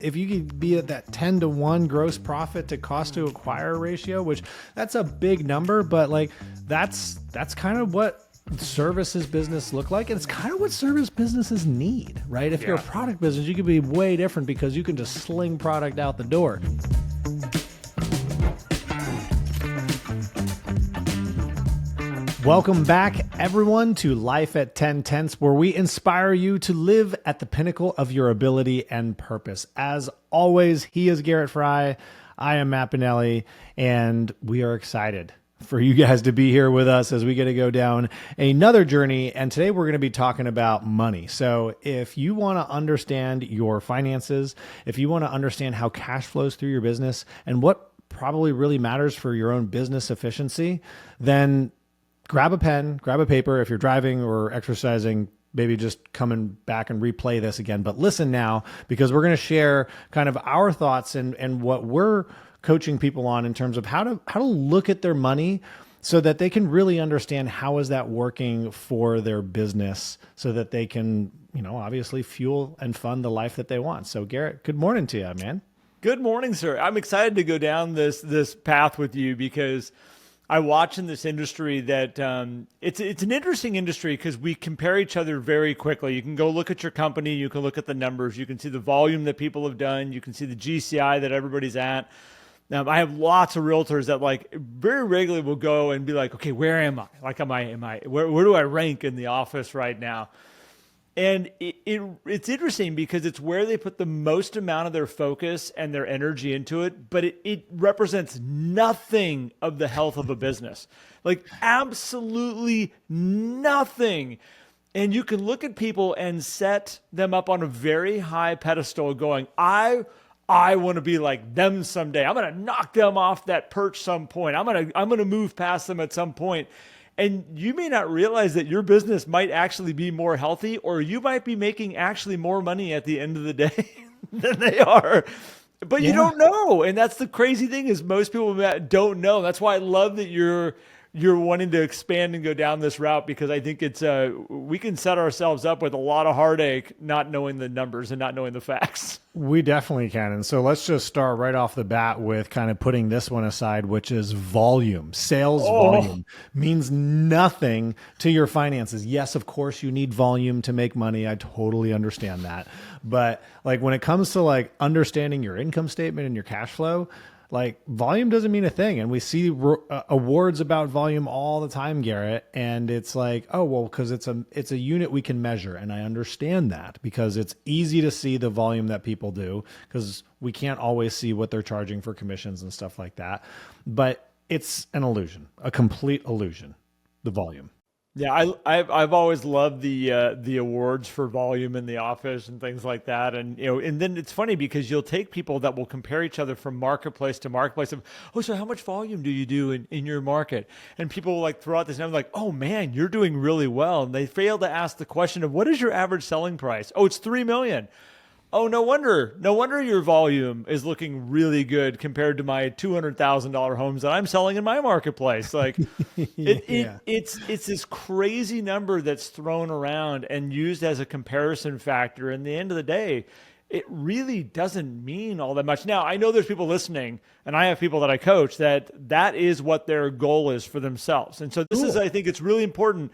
If you could be at that 10-to-1 gross profit to cost to acquire ratio, which that's a big number, but like that's kind of what services business look like. And it's kind of what service businesses need, right? If you're a product business, you could be way different because you can just sling product out the door. Welcome back, everyone, to Life at 10 Tenths, where we inspire you to live at the pinnacle of your ability and purpose. As always, he is Garrett Fry, I am Matt Pinelli, and we are excited for you guys to be here with us as we get to go down another journey. And today we're going to be talking about money. So if you want to understand your finances, if you want to understand how cash flows through your business and what probably really matters for your own business efficiency, then grab a pen, grab a paper. If you're driving or exercising, maybe just coming back and replay this again. But listen now, because we're going to share kind of our thoughts and what we're coaching people on in terms of how to look at their money so that they can really understand how is that working for their business so that they can, obviously fuel and fund the life that they want. So Garrett, good morning to you, man. Good morning, sir. I'm excited to go down this path with you because I watch in this industry that it's an interesting industry because we compare each other very quickly. You can go look at your company, you can look at the numbers, you can see the volume that people have done, you can see the GCI that everybody's at. Now, I have lots of realtors that like very regularly will go and be like, okay, where am I? Like, where do I rank in the office right now? And it's interesting because it's where they put the most amount of their focus and their energy into it, but it represents nothing of the health of a business, like absolutely nothing. And you can look at people and set them up on a very high pedestal going, I want to be like them someday. I'm going to knock them off that perch some point. I'm going to move past them at some point. And you may not realize that your business might actually be more healthy, or you might be making actually more money at the end of the day than they are. But you don't know. And that's the crazy thing is most people don't know. That's why I love that you're wanting to expand and go down this route, because I think it's we can set ourselves up with a lot of heartache not knowing the numbers and not knowing the facts. We definitely can. And so let's just start right off the bat with kind of putting this one aside, which is volume. Sales volume means nothing to your finances. Yes, of course you need volume to make money. I totally understand that. But like when it comes to like understanding your income statement and your cash flow, like volume doesn't mean a thing. And we see awards about volume all the time, Garrett. And it's like, oh, well, because it's a unit we can measure. And I understand that because it's easy to see the volume that people do because we can't always see what they're charging for commissions and stuff like that. But it's an illusion, a complete illusion, the volume. Yeah, I've always loved the awards for volume in the office and things like that, and and then it's funny because you'll take people that will compare each other from marketplace to marketplace. Of, oh, so how much volume do you do in your market? And people will like throw out this, and I'm like, oh man, you're doing really well. And they fail to ask the question of what is your average selling price? Oh, it's $3 million. Oh, no wonder your volume is looking really good compared to my $200,000 homes that I'm selling in my marketplace. Like it's this crazy number that's thrown around and used as a comparison factor. And at the end of the day, it really doesn't mean all that much. Now, I know there's people listening, and I have people that I coach that is what their goal is for themselves. And so this is, I think it's really important.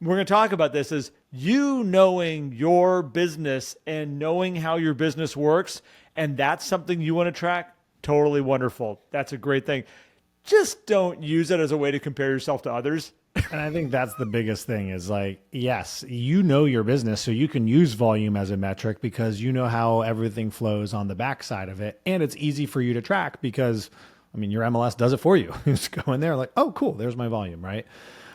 We're going to talk about this is you knowing your business and knowing how your business works. And that's something you want to track. Totally wonderful. That's a great thing. Just don't use it as a way to compare yourself to others. And I think that's the biggest thing is like, yes, you know your business, so you can use volume as a metric because you know how everything flows on the backside of it. And it's easy for you to track because, I mean, your MLS does it for you. You just go in there like, oh, cool, there's my volume, right?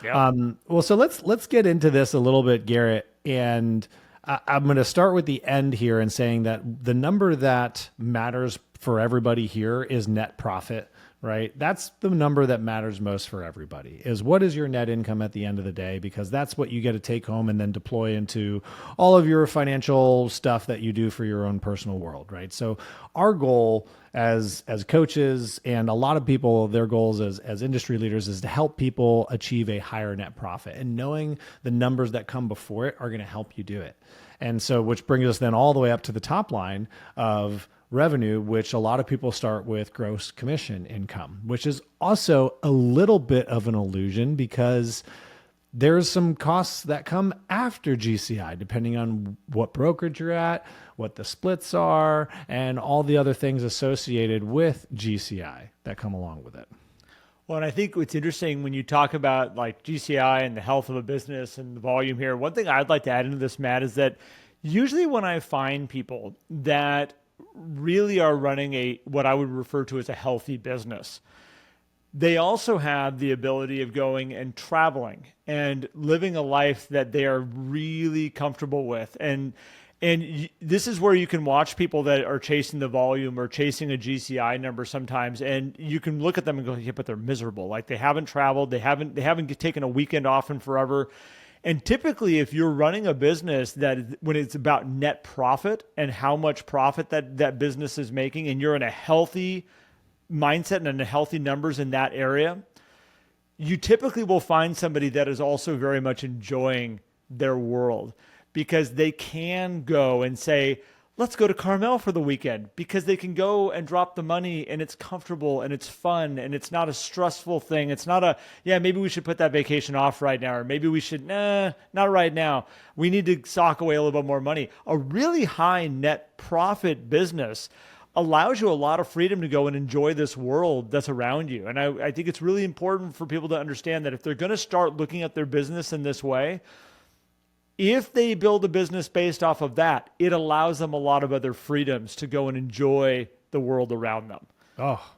Yeah. Well, so let's get into this a little bit, Garrett. And I'm going to start with the end here and saying that the number that matters for everybody here is net profit, right? That's the number that matters most for everybody is what is your net income at the end of the day, because that's what you get to take home and then deploy into all of your financial stuff that you do for your own personal world, right? So our goal as coaches and a lot of people, their goals as industry leaders is to help people achieve a higher net profit, and knowing the numbers that come before it are going to help you do it. And so, which brings us then all the way up to the top line of revenue, which a lot of people start with gross commission income, which is also a little bit of an illusion because there's some costs that come after GCI, depending on what brokerage you're at, what the splits are, and all the other things associated with GCI that come along with it. Well, and I think what's interesting when you talk about like GCI and the health of a business and the volume here, one thing I'd like to add into this, Matt, is that usually when I find people that really are running what I would refer to as a healthy business, they also have the ability of going and traveling and living a life that they are really comfortable with. And this is where you can watch people that are chasing the volume or chasing a GCI number sometimes, and you can look at them and go, yeah, but they're miserable. Like they haven't traveled, they haven't taken a weekend off in forever. And typically, if you're running a business that when it's about net profit and how much profit that business is making, and you're in a healthy mindset and in healthy numbers in that area, you typically will find somebody that is also very much enjoying their world, because they can go and say, let's go to Carmel for the weekend, because they can go and drop the money and it's comfortable and it's fun and it's not a stressful thing. It's not maybe we should put that vacation off right now, or maybe we should, not right now. We need to sock away a little bit more money. A really high net profit business allows you a lot of freedom to go and enjoy this world that's around you. And I think it's really important for people to understand that if they're going to start looking at their business in this way, if they build a business based off of that, it allows them a lot of other freedoms to go and enjoy the world around them. Oh,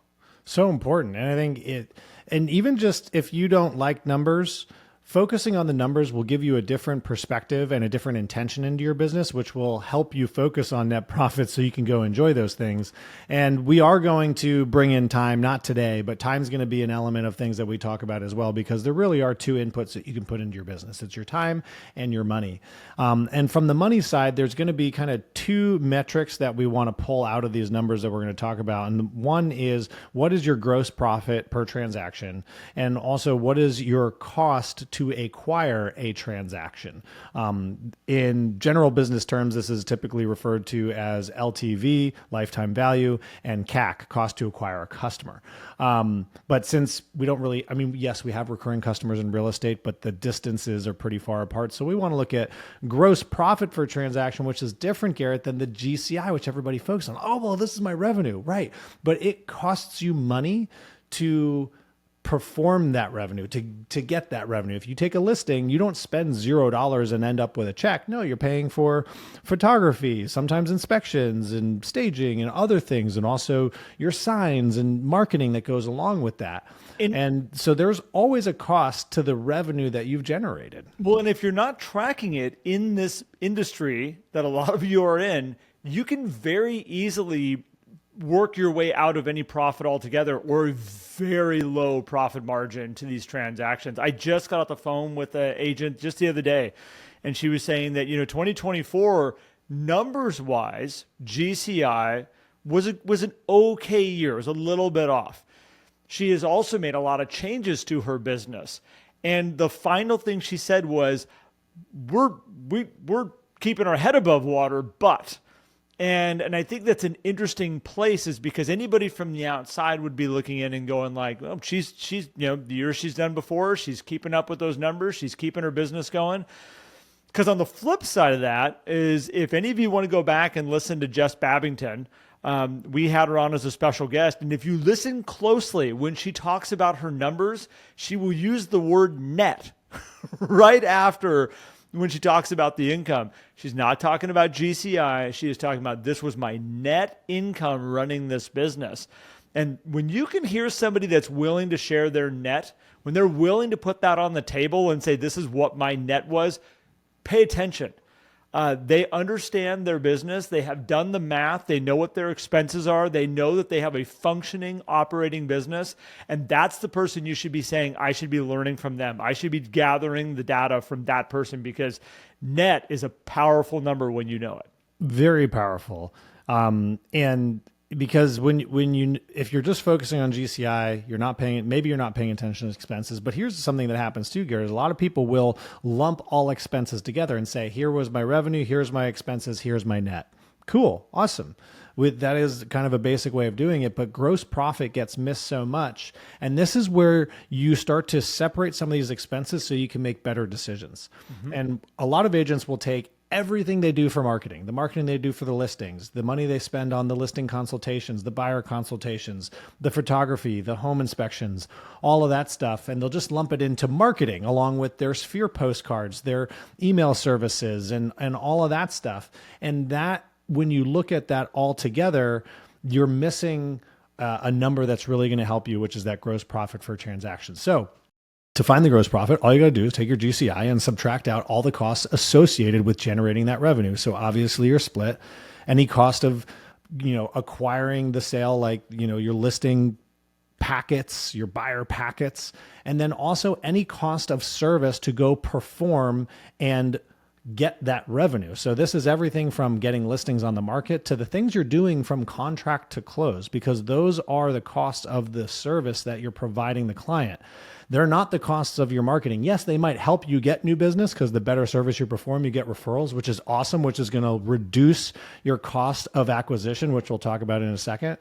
so important. And I think and even just if you don't like numbers, focusing on the numbers will give you a different perspective and a different intention into your business, which will help you focus on net profit so you can go enjoy those things. And we are going to bring in time, not today, but time's going to be an element of things that we talk about as well, because there really are two inputs that you can put into your business. It's your time and your money. And from the money side, there's going to be kind of two metrics that we want to pull out of these numbers that we're going to talk about. And one is, what is your gross profit per transaction? And also, what is your cost to acquire a transaction? In general business terms, this is typically referred to as LTV, lifetime value, and CAC, cost to acquire a customer. But since we don't really, yes, we have recurring customers in real estate, but the distances are pretty far apart. So we want to look at gross profit for a transaction, which is different, Garrett, than the GCI, which everybody focuses on. Oh, well, this is my revenue, right? But it costs you money to perform that revenue, to get that revenue. If you take a listing, you don't spend $0 and end up with a check. No, you're paying for photography, sometimes inspections and staging and other things, and also your signs and marketing that goes along with that. And so there's always a cost to the revenue that you've generated. Well, and if you're not tracking it in this industry that a lot of you are in, you can very easily work your way out of any profit altogether, or a very low profit margin to these transactions. I just got off the phone with an agent just the other day, and she was saying that 2024 numbers wise, GCI was an okay year. It was a little bit off. She has also made a lot of changes to her business, and the final thing she said was, "We're keeping our head above water, but." And I think that's an interesting place, is because anybody from the outside would be looking in and going like, well, she's the years she's done before, she's keeping up with those numbers, she's keeping her business going. Because on the flip side of that is, if any of you want to go back and listen to Jess Babington, we had her on as a special guest. And if you listen closely, when she talks about her numbers, she will use the word net right after when she talks about the income. She's not talking about GCI. She is talking about, this was my net income running this business. And when you can hear somebody that's willing to share their net, when they're willing to put that on the table and say, this is what my net was, pay attention. They understand their business. They have done the math. They know what their expenses are. They know that they have a functioning operating business. And that's the person you should be saying, I should be learning from them. I should be gathering the data from that person, because net is a powerful number when you know it. Very powerful. And because if you're just focusing on GCI, maybe you're not paying attention to expenses. But here's something that happens too, Garrett. A lot of people will lump all expenses together and say, here was my revenue, here's my expenses, here's my net. Cool. Awesome. That is kind of a basic way of doing it, but gross profit gets missed so much. And this is where you start to separate some of these expenses so you can make better decisions. And a lot of agents will take everything they do for marketing, the marketing they do for the listings, the money they spend on the listing consultations, the buyer consultations, the photography, the home inspections, all of that stuff. And they'll just lump it into marketing along with their Sphere postcards, their email services, and all of that stuff. And that, when you look at that all together, you're missing a number that's really going to help you, which is that gross profit per transaction. So to find the gross profit, all you got to do is take your GCI and subtract out all the costs associated with generating that revenue. So obviously your split, any cost of, acquiring the sale, like, your listing packets, your buyer packets, and then also any cost of service to go perform and get that revenue. So this is everything from getting listings on the market to the things you're doing from contract to close, because those are the costs of the service that you're providing the client. They're not the costs of your marketing. Yes, they might help you get new business because the better service you perform, you get referrals, which is awesome, which is going to reduce your cost of acquisition, which we'll talk about in a second.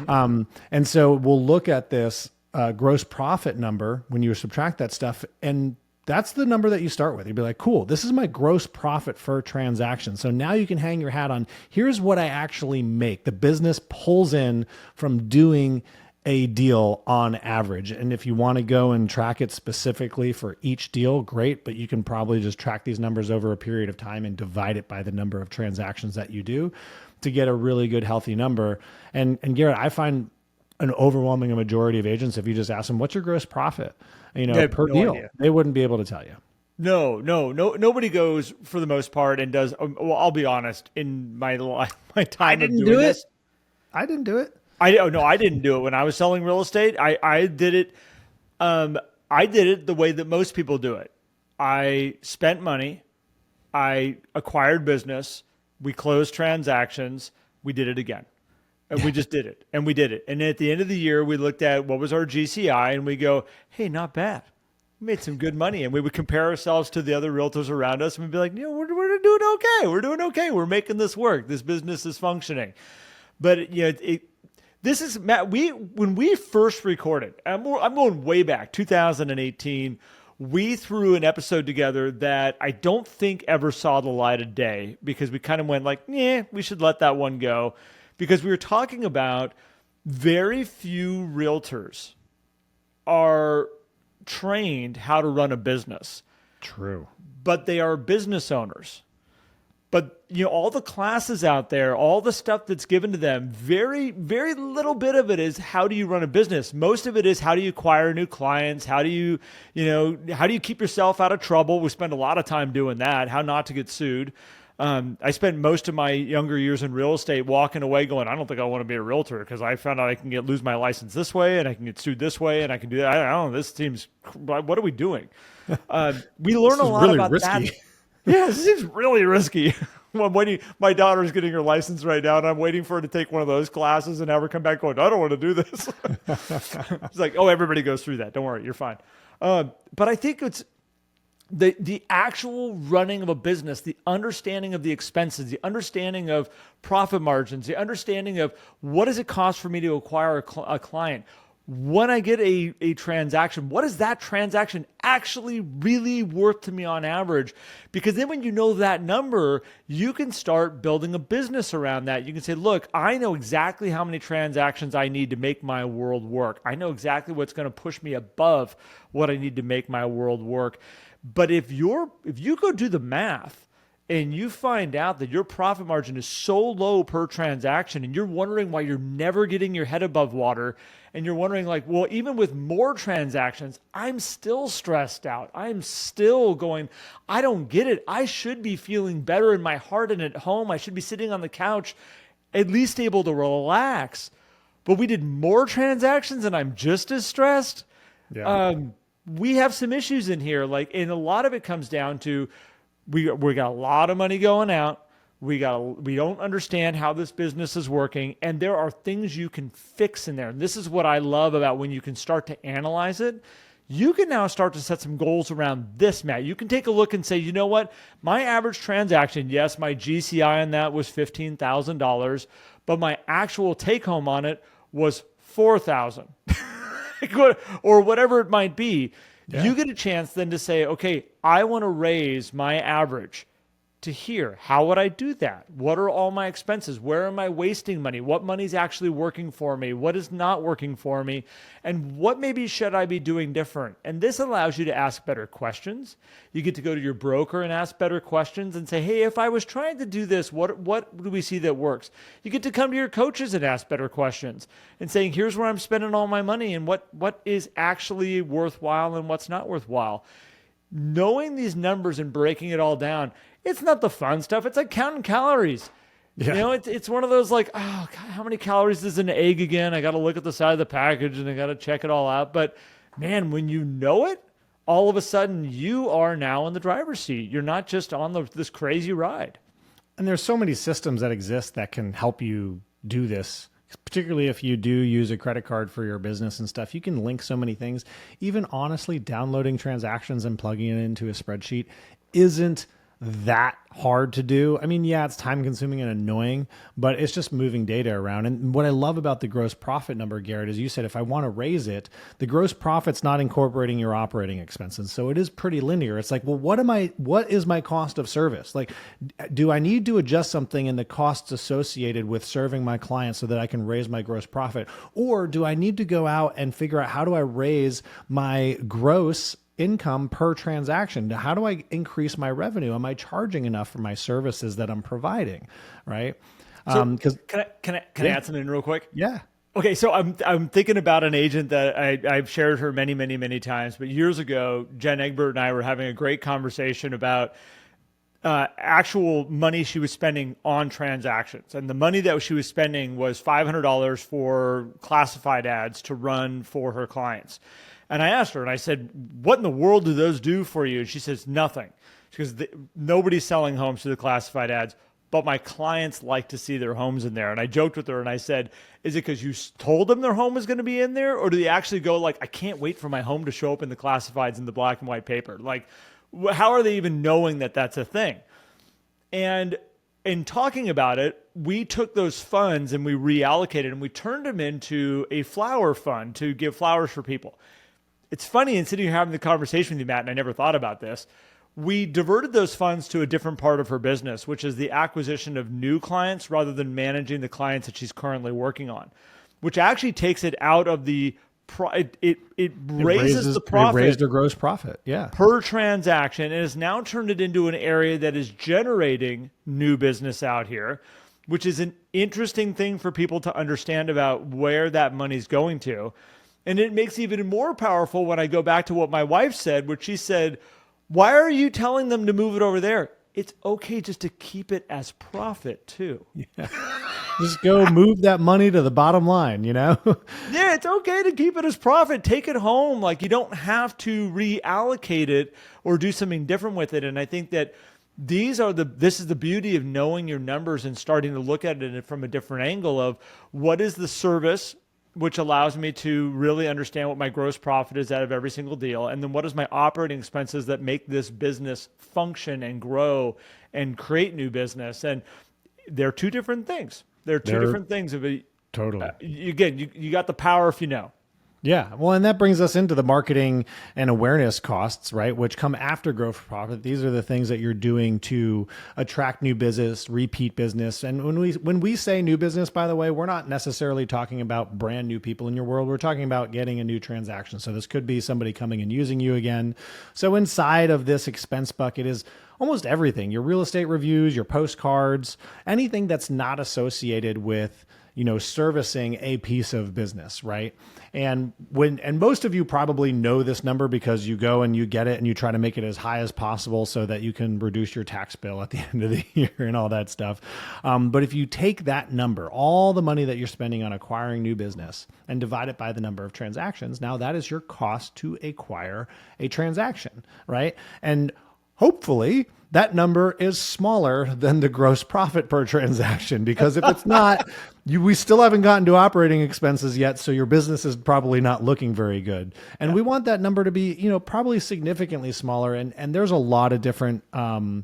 And so we'll look at this gross profit number when you subtract that stuff, and that's the number that you start with. You'd be like, cool, this is my gross profit per transaction. So now you can hang your hat on, here's what I actually make. The business pulls in from doing a deal on average. And if you want to go and track it specifically for each deal, great, but you can probably just track these numbers over a period of time and divide it by the number of transactions that you do to get a really good, healthy number. And Garrett, I find an overwhelming majority of agents, if you just ask them, what's your gross profit, per deal, idea. They wouldn't be able to tell you. No, nobody goes for the most part and does. Well, I'll be honest. In my life, my time, I didn't do it. I didn't do it. I didn't do it when I was selling real estate. I did it. I did it the way that most people do it. I spent money. I acquired business. We closed transactions. We did it again. And we just did it. And we did it. And at the end of the year, we looked at what was our GCI and we go, hey, not bad. We made some good money. And we would compare ourselves to the other realtors around us and we'd be like, we're doing okay. We're doing okay. We're making this work. This business is functioning. But this is, Matt, when we first recorded, I'm going way back, 2018, we threw an episode together that I don't think ever saw the light of day because we kind of went like, we should let that one go. Because we were talking about very few realtors are trained how to run a business. True. But they are business owners. But all the classes out there, all the stuff that's given to them, very, very little bit of it is how do you run a business. Most of it is how do you acquire new clients? How do you keep yourself out of trouble? We spend a lot of time doing that. How not to get sued. I spent most of my younger years in real estate walking away going, I don't think I want to be a realtor because I found out I can lose my license this way and I can get sued this way and I can do that. I don't know. This seems, what are we doing? We learn a lot really about risky. That. Yeah, this seems really risky. I'm waiting. My daughter's getting her license right now and I'm waiting for her to take one of those classes and have her come back going, I don't want to do this. It's like, oh, everybody goes through that. Don't worry, you're fine. But I think it's, the actual running of a business, the understanding of the expenses, the understanding of profit margins, the understanding of what does it cost for me to acquire a client. When I get a transaction, what is that transaction actually really worth to me on average? Because then when you know that number, you can start building a business around that. You can say, look, I know exactly how many transactions I need to make my world work. I know exactly what's going to push me above what I need to make my world work. But if you go do the math and you find out that your profit margin is so low per transaction and you're wondering why you're never getting your head above water and you're wondering like, well, even with more transactions, I'm still stressed out. I'm still going, I don't get it. I should be feeling better in my heart and at home. I should be sitting on the couch, at least able to relax. But we did more transactions and I'm just as stressed. Yeah. We have some issues in here, and a lot of it comes down to we got a lot of money going out. We don't understand how this business is working, and there are things you can fix in there. And this is what I love about when you can start to analyze it. you can now start to set some goals around this, Matt. You can take a look and say, you know what? My average transaction, yes, my GCI on that was $15,000, but my actual take home on it was $4,000 or whatever it might be. Yeah. You get a chance then to say, okay, I want to raise my average to here. How would I do that? What are all my expenses? Where am I wasting money? What money's actually working for me? What is not working for me? And what maybe should I be doing different? And this allows you to ask better questions. You get to go to your broker and ask better questions and say, hey, if I was trying to do this, what do we see that works? You get to come to your coaches and ask better questions and saying, here's where I'm spending all my money and what is actually worthwhile and what's not worthwhile. Knowing these numbers and breaking it all down, it's not the fun stuff. It's like counting calories. Yeah. You know, it's one of those like, oh, God, how many calories is an egg again? I got to look at the side of the package and I got to check it all out. But man, when you know it, all of a sudden you are now in the driver's seat. You're not just on this crazy ride. And there's so many systems that exist that can help you do this. Particularly if you do use a credit card for your business and stuff, you can link so many things. Even honestly, downloading transactions and plugging it into a spreadsheet isn't that hard to do. I mean, yeah, it's time consuming and annoying, but it's just moving data around. And what I love about the gross profit number, Garrett, is you said, if I want to raise it, the gross profit's not incorporating your operating expenses. So it is pretty linear. It's like, well, what is my cost of service? Like, do I need to adjust something in the costs associated with serving my clients so that I can raise my gross profit? Or do I need to go out and figure out how do I raise my gross income per transaction? How do I increase my revenue? Am I charging enough for my services that I'm providing? Right. So can I add something real quick? Yeah. Okay. So I'm thinking about an agent that I've shared her many, many, many times, but years ago, Jen Egbert and I were having a great conversation about actual money she was spending on transactions. And the money that she was spending was $500 for classified ads to run for her clients. And I asked her, and I said, what in the world do those do for you? And she says, nothing. She goes, nobody's selling homes to the classified ads, but my clients like to see their homes in there. And I joked with her, and I said, is it because you told them their home was going to be in there? Or do they actually go like, I can't wait for my home to show up in the classifieds in the black and white paper? Like, how are they even knowing that that's a thing? And in talking about it, we took those funds and we reallocated and we turned them into a flower fund to give flowers for people. It's funny, in sitting here having the conversation with you, Matt, and I never thought about this, we diverted those funds to a different part of her business, which is the acquisition of new clients rather than managing the clients that she's currently working on, which actually takes it out of the, it raises the profit. It raised her gross profit, yeah, per transaction, and has now turned it into an area that is generating new business out here, which is an interesting thing for people to understand about where that money's going to. And it makes it even more powerful when I go back to what my wife said, which she said, why are you telling them to move it over there? It's okay just to keep it as profit too. Yeah. Just go move that money to the bottom line, you know? Yeah, it's okay to keep it as profit. Take it home. Like, you don't have to reallocate it or do something different with it. And I think that this is the beauty of knowing your numbers and starting to look at it from a different angle of what is the service, which allows me to really understand what my gross profit is out of every single deal. And then what is my operating expenses that make this business function and grow and create new business? And they're two different things. They're different things. Totally. Again, you got the power if you know. Yeah. Well, and that brings us into the marketing and awareness costs, right? Which come after gross profit. These are the things that you're doing to attract new business, repeat business. And when we say new business, by the way, we're not necessarily talking about brand new people in your world. We're talking about getting a new transaction. So this could be somebody coming and using you again. So inside of this expense bucket is almost everything: your real estate reviews, your postcards, anything that's not associated with, servicing a piece of business, right? And most of you probably know this number because you go and you get it and you try to make it as high as possible so that you can reduce your tax bill at the end of the year and all that stuff. But if you take that number, all the money that you're spending on acquiring new business, and divide it by the number of transactions, now that is your cost to acquire a transaction, right? And hopefully that number is smaller than the gross profit per transaction, because if it's not, we still haven't gotten to operating expenses yet. So your business is probably not looking very good. And we want that number to be, probably significantly smaller. And there's a lot of different, kind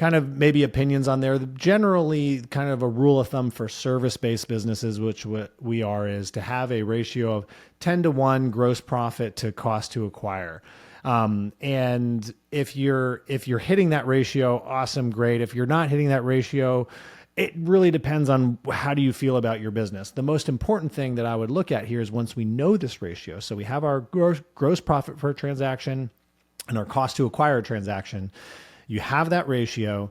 of maybe opinions on there. Generally, kind of a rule of thumb for service-based businesses, which what we are, is to have a ratio of 10-to-1 gross profit to cost to acquire. And if you're hitting that ratio, awesome, great. If you're not hitting that ratio, it really depends on how do you feel about your business. The most important thing that I would look at here is once we know this ratio, so we have our gross profit per transaction and our cost to acquire transaction, you have that ratio.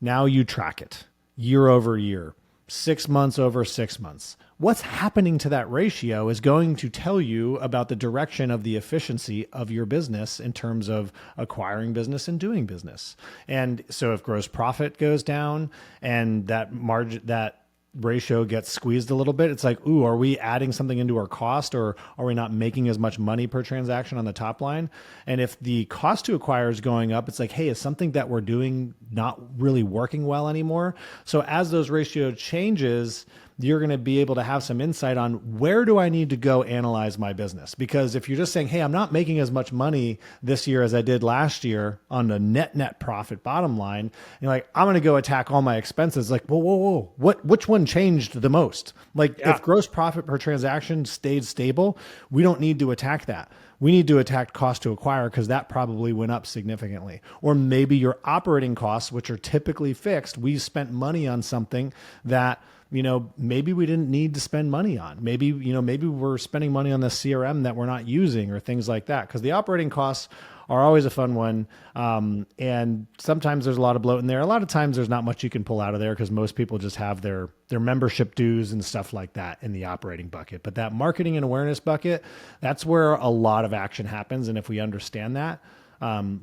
Now you track it year over year, 6 months over 6 months. What's happening to that ratio is going to tell you about the direction of the efficiency of your business in terms of acquiring business and doing business. And so if gross profit goes down and that margin, that ratio gets squeezed a little bit, it's like, ooh, are we adding something into our cost, or are we not making as much money per transaction on the top line? And if the cost to acquire is going up, it's like, hey, is something that we're doing not really working well anymore? So as those ratio changes, you're going to be able to have some insight on where do I need to go analyze my business? Because if you're just saying, hey, I'm not making as much money this year as I did last year on the net profit bottom line, and you're like, I'm going to go attack all my expenses. Like, whoa. Which one changed the most? Like if gross profit per transaction stayed stable, we don't need to attack that. We need to attack cost to acquire because that probably went up significantly. Or maybe your operating costs, which are typically fixed, we spent money on something that maybe we didn't need to spend money on. Maybe we're spending money on the CRM that we're not using or things like that. Because the operating costs are always a fun one. And sometimes there's a lot of bloat in there. A lot of times there's not much you can pull out of there because most people just have their membership dues and stuff like that in the operating bucket. But that marketing and awareness bucket, that's where a lot of action happens. And if we understand that,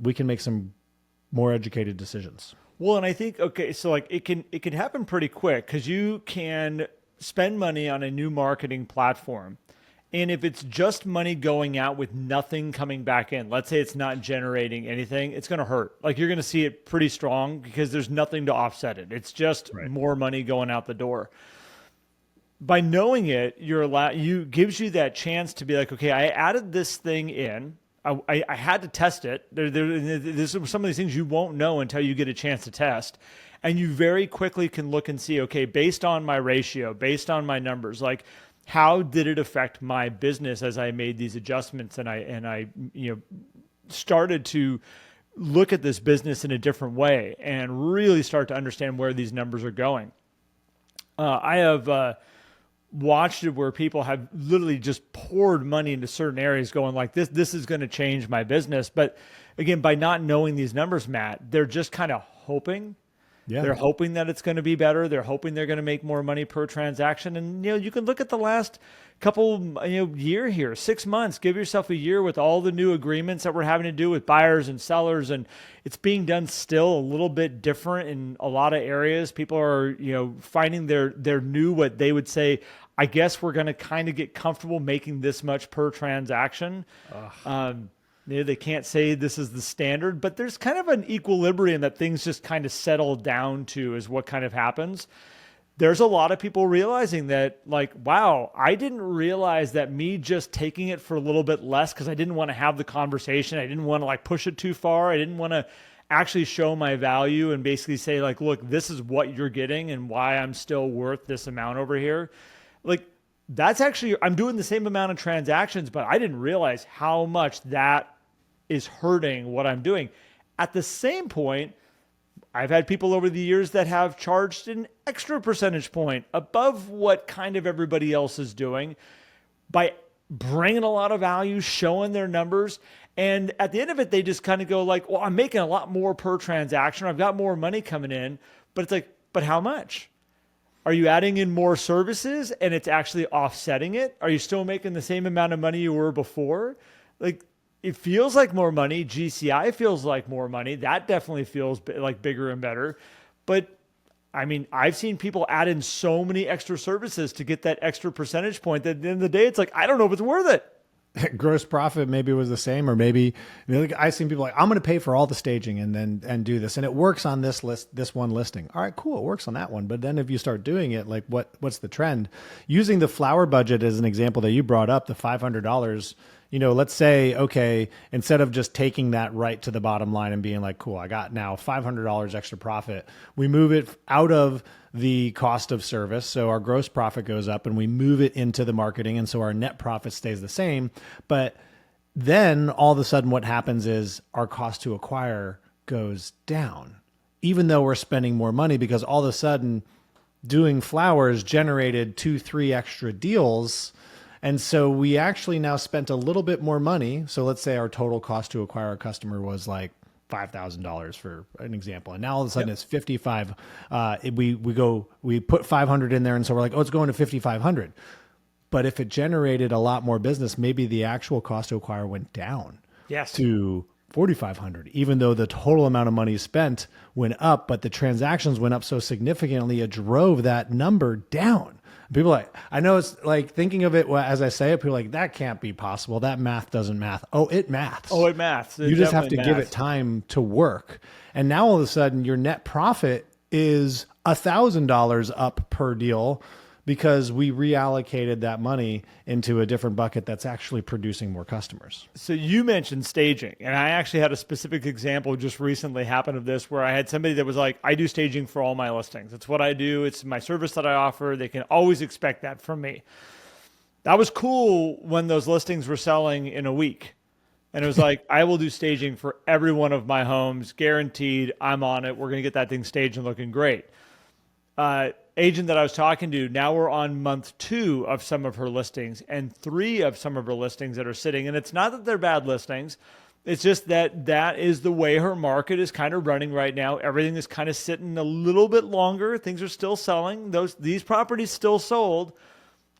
we can make some more educated decisions. Well, and I think, okay, so like it can happen pretty quick because you can spend money on a new marketing platform. And if it's just money going out with nothing coming back in, let's say it's not generating anything, it's going to hurt. Like you're going to see it pretty strong because there's nothing to offset it. It's just more money going out the door. By knowing it, gives you that chance to be like, okay, I added this thing in. I had to test it. There's some of these things you won't know until you get a chance to test. And you very quickly can look and see, okay, based on my ratio, based on my numbers, like how did it affect my business as I made these adjustments and I started to look at this business in a different way and really start to understand where these numbers are going. I have watched it where people have literally just poured money into certain areas going like this is going to change my business. But again, by not knowing these numbers, Matt, they're just kind of hoping. Yeah. They're hoping that it's going to be better. They're hoping they're going to make more money per transaction. And, you can look at the last couple, year here, 6 months, give yourself a year with all the new agreements that we're having to do with buyers and sellers. And it's being done still a little bit different in a lot of areas. People are, finding their new, what they would say, I guess we're going to kind of get comfortable making this much per transaction. They can't say this is the standard, but there's kind of an equilibrium that things just kind of settle down to is what kind of happens. There's a lot of people realizing that, like, wow, I didn't realize that me just taking it for a little bit less because I didn't want to have the conversation. I didn't want to push it too far. I didn't want to actually show my value and basically say like, look, this is what you're getting and why I'm still worth this amount over here. Like, that's actually, I'm doing the same amount of transactions, but I didn't realize how much that is hurting what I'm doing. At the same point, I've had people over the years that have charged an extra percentage point above what kind of everybody else is doing by bringing a lot of value, showing their numbers. And at the end of it, they just kind of go like, well, I'm making a lot more per transaction. I've got more money coming in, but it's like, but how much? Are you adding in more services and it's actually offsetting it? Are you still making the same amount of money you were before? Like, it feels like more money. GCI feels like more money. That definitely feels like bigger and better. But I mean, I've seen people add in so many extra services to get that extra percentage point that at the end of the day, it's like, I don't know if it's worth it. gross profit maybe was the same, or maybe, like, I've seen people like, I'm going to pay for all the staging and do this, and it works on this one listing. All right, cool, it works on that one. But then if you start doing it, like, what's the trend? Using the flower budget as an example that you brought up, the $500. Let's say, okay, instead of just taking that right to the bottom line and being like, cool, I got now $500 extra profit, we move it out of the cost of service. So our gross profit goes up and we move it into the marketing. And so our net profit stays the same. But then all of a sudden what happens is our cost to acquire goes down, even though we're spending more money, because all of a sudden doing flowers generated 2-3 extra deals. And so we actually now spent a little bit more money. So let's say our total cost to acquire a customer was like $5,000 for an example. And now all of a sudden it's 55. We put 500 in there. And so we're like, oh, it's going to 5,500. But if it generated a lot more business, maybe the actual cost to acquire went down to 4,500, even though the total amount of money spent went up, but the transactions went up so significantly, it drove that number down. People like, I know it's like, thinking of it as I say it, people are like, that can't be possible. That math doesn't math. Oh, it maths. Oh, it maths. You just have to give it time to work. And now all of a sudden your net profit is $1,000 up per deal, because we reallocated that money into a different bucket that's actually producing more customers. So you mentioned staging, and I actually had a specific example just recently happen of this, where I had somebody that was like, I do staging for all my listings. It's what I do. It's my service that I offer. They can always expect that from me. That was cool when those listings were selling in a week. And it was like, I will do staging for every one of my homes, guaranteed. I'm on it. We're going to get that thing staged and looking great. Agent that I was talking to, now we're on month 2 of some of her listings and 3 of some of her listings that are sitting. And it's not that they're bad listings. It's just that is the way her market is kind of running right now. Everything is kind of sitting a little bit longer. Things are still selling. These properties still sold.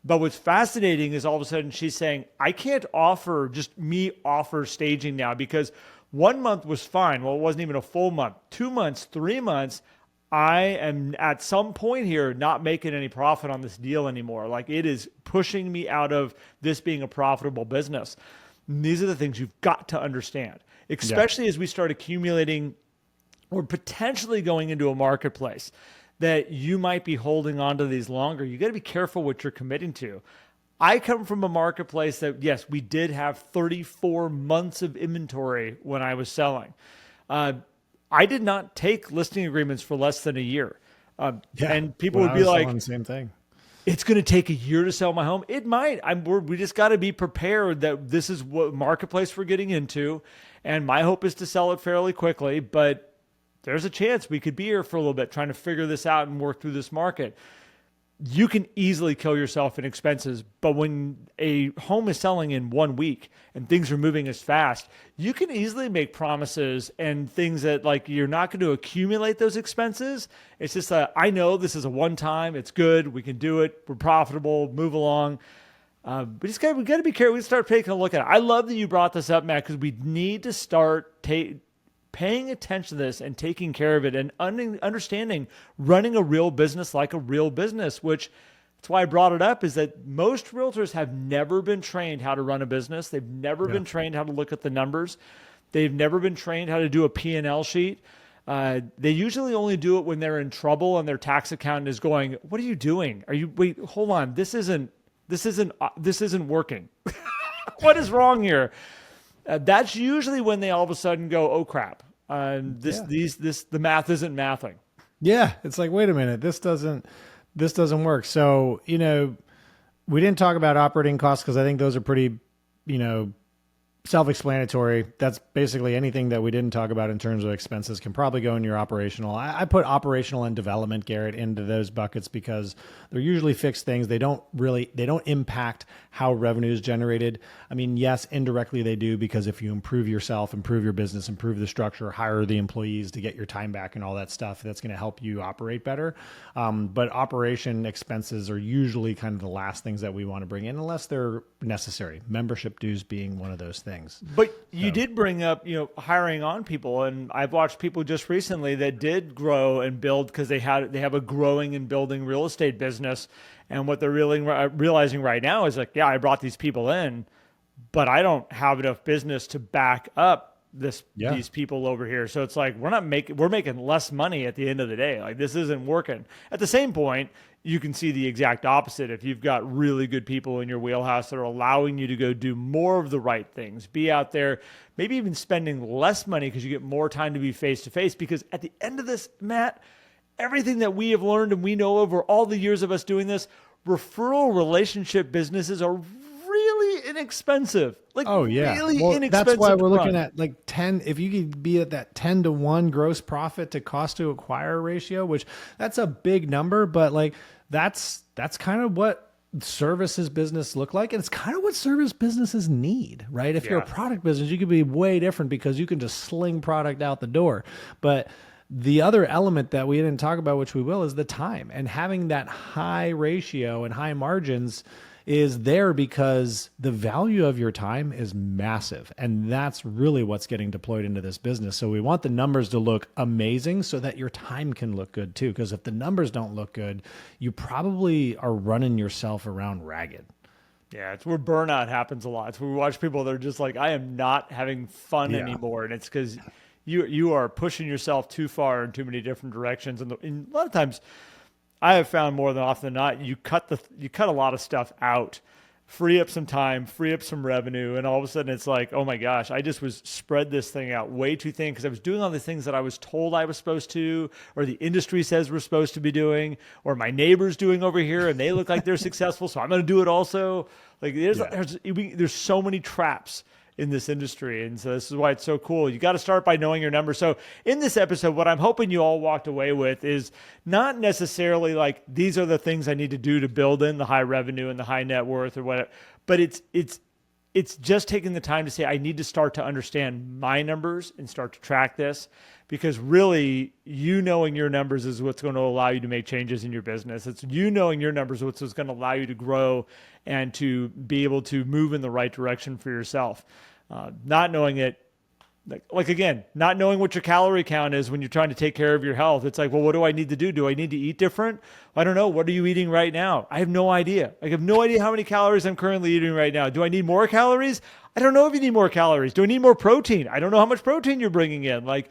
But what's fascinating is all of a sudden she's saying, I can't offer staging now, because 1 month was fine. Well, it wasn't even a full month. 2 months, 3 months, I am at some point here not making any profit on this deal anymore. Like, it is pushing me out of this being a profitable business. And these are the things you've got to understand, especially as we start accumulating or potentially going into a marketplace that you might be holding on to these longer. You got to be careful what you're committing to. I come from a marketplace that, yes, we did have 34 months of inventory when I was selling. I did not take listing agreements for less than a year. And people would be like, the same thing. It's going to take a year to sell my home. It might. We just got to be prepared that this is what marketplace we're getting into. And my hope is to sell it fairly quickly, but there's a chance we could be here for a little bit trying to figure this out and work through this market. You can easily kill yourself in expenses, but when a home is selling in 1 week and things are moving as fast, you can easily make promises and things that, like, you're not going to accumulate those expenses. It's just I know this is a one-time, it's good, we can do it, we're profitable, move along. We got to be careful. We start taking a look at it. I love that you brought this up, Matt, because we need to start paying attention to this and taking care of it and understanding running a real business like a real business, which that's why I brought it up, is that most realtors have never been trained how to run a business. They've never been trained how to look at the numbers. They've never been trained how to do a P&L sheet. They usually only do it when they're in trouble and their tax accountant is going, what are you doing? Wait, hold on. This isn't working. What is wrong here? That's usually when they all of a sudden go, oh crap. The math isn't mathing. Yeah. It's like, wait a minute, this doesn't work. So, we didn't talk about operating costs, because I think those are pretty, self-explanatory. That's basically anything that we didn't talk about in terms of expenses can probably go in your operational. I put operational and development, Garrett, into those buckets because they're usually fixed things. They don't impact how revenue is generated. I mean, yes, indirectly they do, because if you improve yourself, improve your business, improve the structure, hire the employees to get your time back and all that stuff, that's going to help you operate better. But operation expenses are usually kind of the last things that we want to bring in, unless they're necessary. Membership dues being one of those things. But you did bring up, hiring on people, and I've watched people just recently that did grow and build because they have a growing and building real estate business, and what they're realizing right now is like, yeah, I brought these people in, but I don't have enough business to back up Yeah. these people over here. So it's like we're making less money at the end of the day. Like this isn't working. At the same point, you can see the exact opposite. If you've got really good people in your wheelhouse that are allowing you to go do more of the right things, be out there, maybe even spending less money because you get more time to be face to face. Because at the end of this, Matt, everything that we have learned and we know over all the years of us doing this, referral relationship businesses are really inexpensive. Like, Oh yeah. really Well, inexpensive. that's why we're to looking run. at like 10, if you could be at that 10-to-1 gross profit to cost to acquire ratio, which that's a big number, but like that's kind of what services business look like. And it's kind of what service businesses need, right? If you're a Yeah. product business, you could be way different because you can just sling product out the door. But the other element that we didn't talk about, which we will, is the time, and having that high ratio and high margins is there because the value of your time is massive. And that's really what's getting deployed into this business. So we want the numbers to look amazing so that your time can look good too. Because if the numbers don't look good, you probably are running yourself around ragged. Yeah, it's where burnout happens a lot. It's where we watch people that are just like, I am not having fun Yeah. anymore. And it's because you are pushing yourself too far in too many different directions. And a lot of times I have found more than often than not, you cut a lot of stuff out, free up some time, free up some revenue, and all of a sudden it's like, oh my gosh, I just was spread this thing out way too thin because I was doing all the things that I was told I was supposed to, or the industry says we're supposed to be doing, or my neighbor's doing over here and they look like they're successful, so I'm going to do it also. Like there's so many traps in this industry. And so this is why it's so cool. You got to start by knowing your numbers. So in this episode, what I'm hoping you all walked away with is not necessarily like, these are the things I need to do to build in the high revenue and the high net worth or whatever, but it's just taking the time to say, I need to start to understand my numbers and start to track this, because really you knowing your numbers is what's going to allow you to make changes in your business. It's you knowing your numbers, what's going to allow you to grow and to be able to move in the right direction for yourself. Not knowing it, like again, not knowing what your calorie count is when you're trying to take care of your health. It's like, well, what do I need to do? Do I need to eat different? I don't know. What are you eating right now? I have no idea. I have no idea how many calories I'm currently eating right now. Do I need more calories? I don't know if you need more calories. Do I need more protein? I don't know how much protein you're bringing in. Like,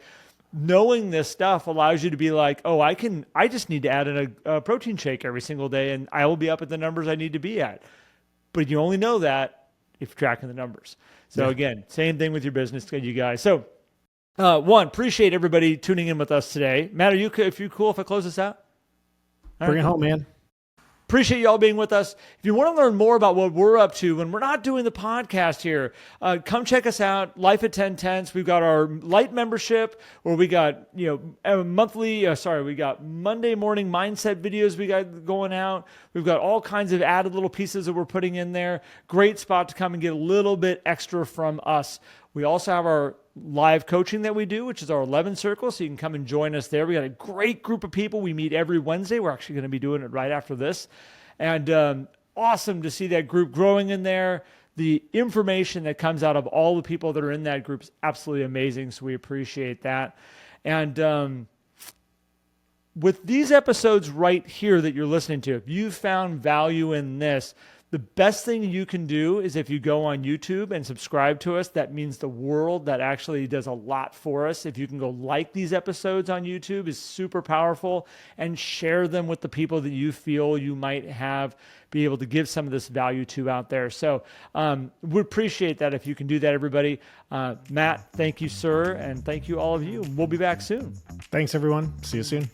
knowing this stuff allows you to be like, oh, I just need to add in a protein shake every single day and I will be up at the numbers I need to be at. But you only know that if you're tracking the numbers. So again, same thing with your business, you guys. So appreciate everybody tuning in with us today. Matt, if you're cool if I close this out? Bring it home, man. Appreciate y'all being with us. If you want to learn more about what we're up to when we're not doing the podcast here, come check us out. Life at 10 Tenths. We've got our light membership where we got, we got Monday morning mindset videos we got going out. We've got all kinds of added little pieces that we're putting in there. Great spot to come and get a little bit extra from us. We also have our live coaching that we do, which is our 11 circle. So you can come and join us there. We got a great group of people. We meet every Wednesday. We're actually going to be doing it right after this. And awesome to see that group growing in there. The information that comes out of all the people that are in that group is absolutely amazing. So we appreciate that. And with these episodes right here that you're listening to, if you found value in this, the best thing you can do is if you go on YouTube and subscribe to us. That means the world. That actually does a lot for us. If you can go like these episodes on YouTube is super powerful, and share them with the people that you feel you might be able to give some of this value to out there. So we appreciate that if you can do that, everybody. Matt, thank you, sir. And thank you all of you. We'll be back soon. Thanks, everyone. See you soon.